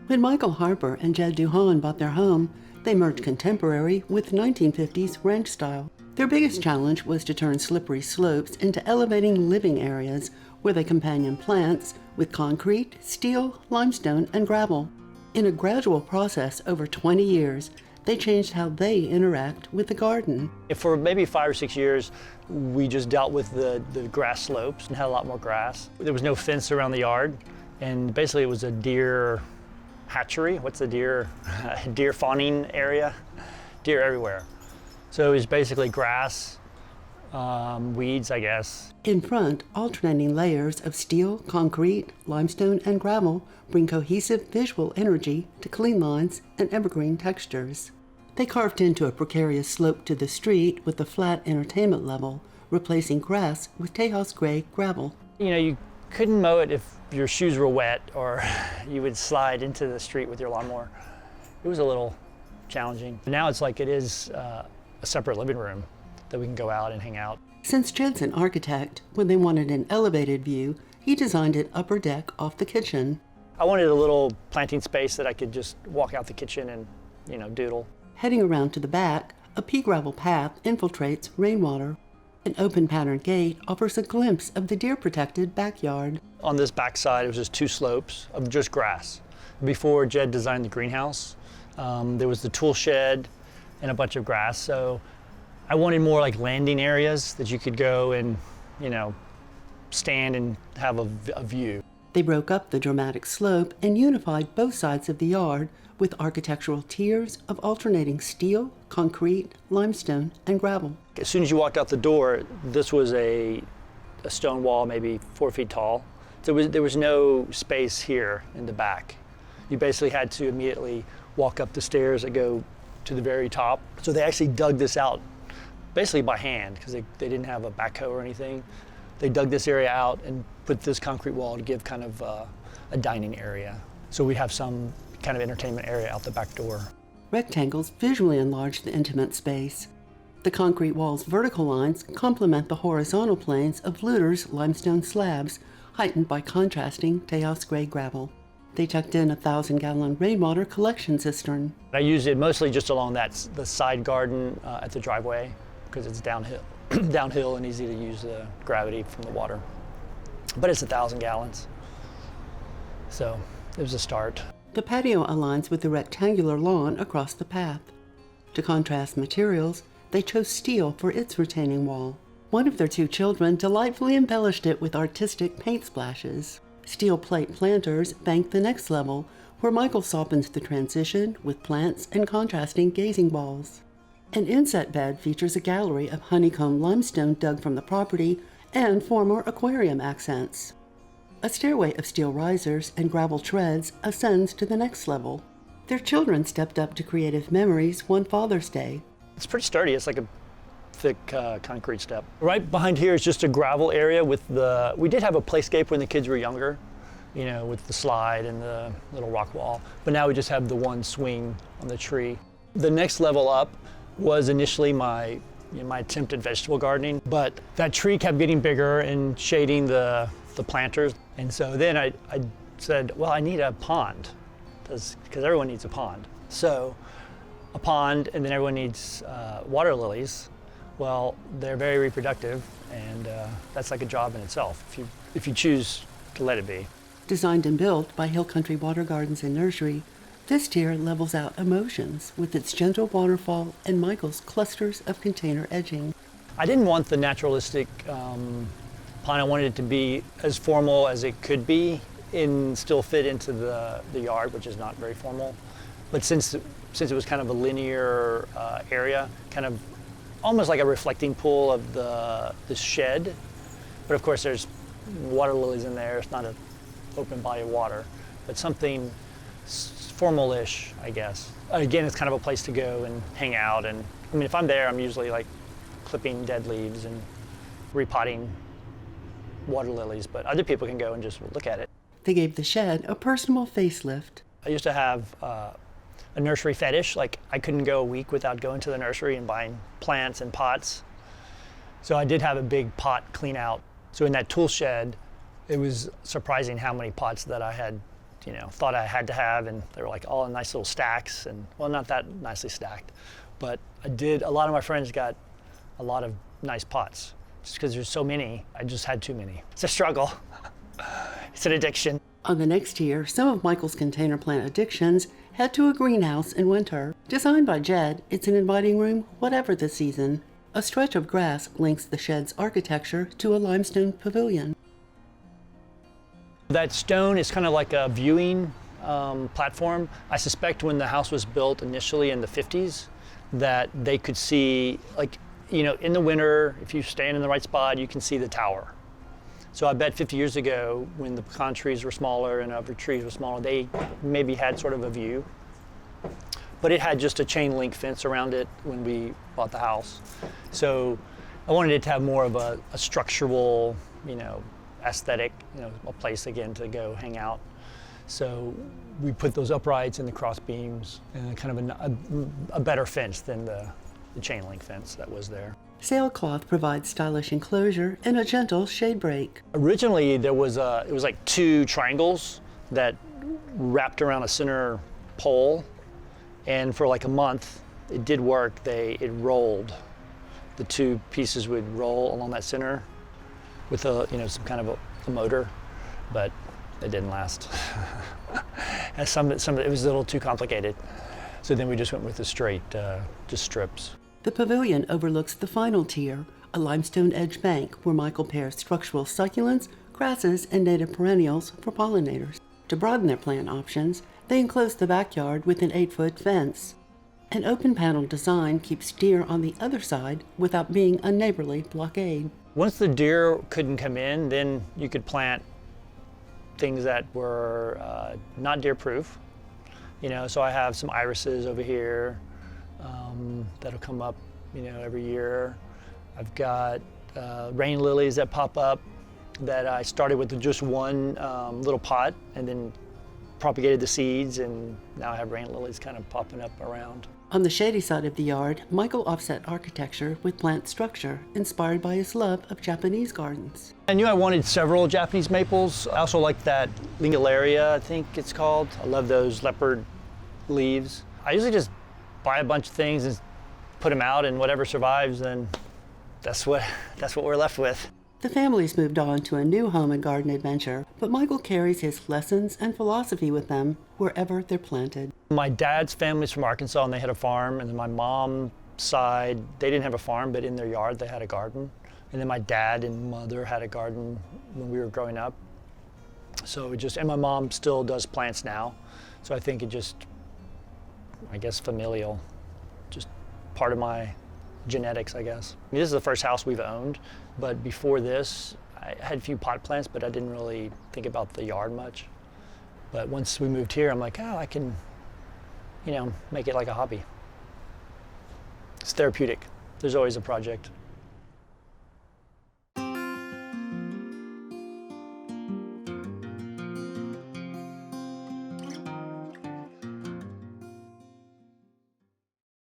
When Michael Harper and Jed Duhan bought their home, they merged contemporary with 1950s ranch style. Their biggest challenge was to turn slippery slopes into elevating living areas where they companion plants with concrete, steel, limestone, and gravel. In a gradual process over 20 years, they changed how they interact with the garden. For maybe 5 or 6 years, we just dealt with the grass slopes and had a lot more grass. There was no fence around the yard, and basically it was a deer hatchery. What's the deer? Deer fawning area. Deer everywhere. So it was basically grass, weeds, I guess. In front, alternating layers of steel, concrete, limestone, and gravel bring cohesive visual energy to clean lines and evergreen textures. They carved into a precarious slope to the street with a flat entertainment level, replacing grass with Tejas gray gravel. You know, you couldn't mow it if your shoes were wet or you would slide into the street with your lawnmower. It was a little challenging. But now it's like it is a separate living room that we can go out and hang out. Since Jed's an architect, when they wanted an elevated view, he designed an upper deck off the kitchen. I wanted a little planting space that I could just walk out the kitchen and, doodle. Heading around to the back, a pea gravel path infiltrates rainwater. An open pattern gate offers a glimpse of the deer-protected backyard. On this backside, it was just 2 slopes of just grass. Before Jed designed the greenhouse, there was the tool shed and a bunch of grass. So I wanted more like landing areas that you could go and, stand and have a view. They broke up the dramatic slope and unified both sides of the yard with architectural tiers of alternating steel, concrete, limestone, and gravel. As soon as you walked out the door, this was a stone wall, maybe 4 feet tall. So there was no space here in the back. You basically had to immediately walk up the stairs that go to the very top. So they actually dug this out basically by hand because they didn't have a backhoe or anything. They dug this area out and put this concrete wall to give kind of a dining area. So we have some kind of entertainment area out the back door. Rectangles visually enlarge the intimate space. The concrete wall's vertical lines complement the horizontal planes of Luder's limestone slabs, heightened by contrasting Tejas gray gravel. They tucked in a 1,000-gallon rainwater collection cistern. I used it mostly just along the side garden at the driveway because it's downhill and easy to use the gravity from the water. But it's 1,000 gallons, so it was a start. The patio aligns with the rectangular lawn across the path. To contrast materials, they chose steel for its retaining wall. One of their 2 children delightfully embellished it with artistic paint splashes. Steel plate planters bank the next level, where Michael softens the transition with plants and contrasting gazing balls. An inset bed features a gallery of honeycomb limestone dug from the property and former aquarium accents. A stairway of steel risers and gravel treads ascends to the next level. Their children stepped up to creative memories one Father's Day. It's pretty sturdy. It's like a thick concrete step. Right behind here is just a gravel area we did have a playscape when the kids were younger, with the slide and the little rock wall. But now we just have the one swing on the tree. The next level up was initially my attempt at vegetable gardening, but that tree kept getting bigger and shading the planters. And so then I said, well, I need a pond, because everyone needs a pond. So a pond, and then everyone needs water lilies. Well, they're very reproductive, and that's like a job in itself, if you choose to let it be. Designed and built by Hill Country Water Gardens and Nursery, this tier levels out emotions with its gentle waterfall and Michael's clusters of container edging. I didn't want the naturalistic pond. I wanted it to be as formal as it could be and still fit into the yard, which is not very formal. But since it was kind of a linear area, kind of almost like a reflecting pool of the shed. But of course there's water lilies in there. It's not an open body of water, but something formal-ish, I guess. Again, it's kind of a place to go and hang out. And I mean, if I'm there, I'm usually like clipping dead leaves and repotting water lilies, but other people can go and just look at it. They gave the shed a personal facelift. I used to have a nursery fetish. Like, I couldn't go a week without going to the nursery and buying plants and pots. So I did have a big pot clean out. So in that tool shed, it was surprising how many pots that I had, thought I had to have, and they were like all in nice little stacks, and well, not that nicely stacked, but a lot of my friends got a lot of nice pots. Just because there's so many, I just had too many. It's a struggle. It's an addiction. On the next year, some of Michael's container plant addictions head to a greenhouse in winter. Designed by Jed, it's an inviting room whatever the season. A stretch of grass links the shed's architecture to a limestone pavilion. That stone is kind of like a viewing platform. I suspect when the house was built initially in the 50s that they could see, in the winter, if you stand in the right spot, you can see the tower. So I bet 50 years ago, when the pecan trees were smaller and other trees were smaller, they maybe had sort of a view. But it had just a chain link fence around it when we bought the house. So I wanted it to have more of a structural, aesthetic, a place again to go hang out. So we put those uprights and the cross beams and kind of a better fence than the chain link fence that was there. Sailcloth provides stylish enclosure and a gentle shade break. Originally, it was like two triangles that wrapped around a center pole, and for like a month, it did work. It rolled. The two pieces would roll along that center with some kind of a motor, but it didn't last. And some of it was a little too complicated. So then we just went with the straight, just strips. The pavilion overlooks the final tier, a limestone edge bank where Michael pairs structural succulents, grasses, and native perennials for pollinators. To broaden their plant options, they enclose the backyard with an 8-foot fence. An open panel design keeps deer on the other side without being a neighborly blockade. Once the deer couldn't come in, then you could plant things that were not deer-proof. So I have some irises over here that'll come up, every year. I've got rain lilies that pop up that I started with just one little pot and then propagated the seeds, and now I have rain lilies kind of popping up around. On the shady side of the yard, Michael offset architecture with plant structure inspired by his love of Japanese gardens. I knew I wanted several Japanese maples. I also like that Lingularia, I think it's called. I love those leopard leaves. I usually just buy a bunch of things and put them out, and whatever survives, then that's what we're left with. The family's moved on to a new home and garden adventure, but Michael carries his lessons and philosophy with them wherever they're planted. My dad's family's from Arkansas, and they had a farm, and then my mom's side, they didn't have a farm, but in their yard they had a garden. And then my dad and mother had a garden when we were growing up. So and my mom still does plants now. So I think familial, just part of my genetics, I guess. This is the first house we've owned, but before this, I had a few pot plants, but I didn't really think about the yard much. But once we moved here, I'm like, I can, make it like a hobby. It's therapeutic. There's always a project.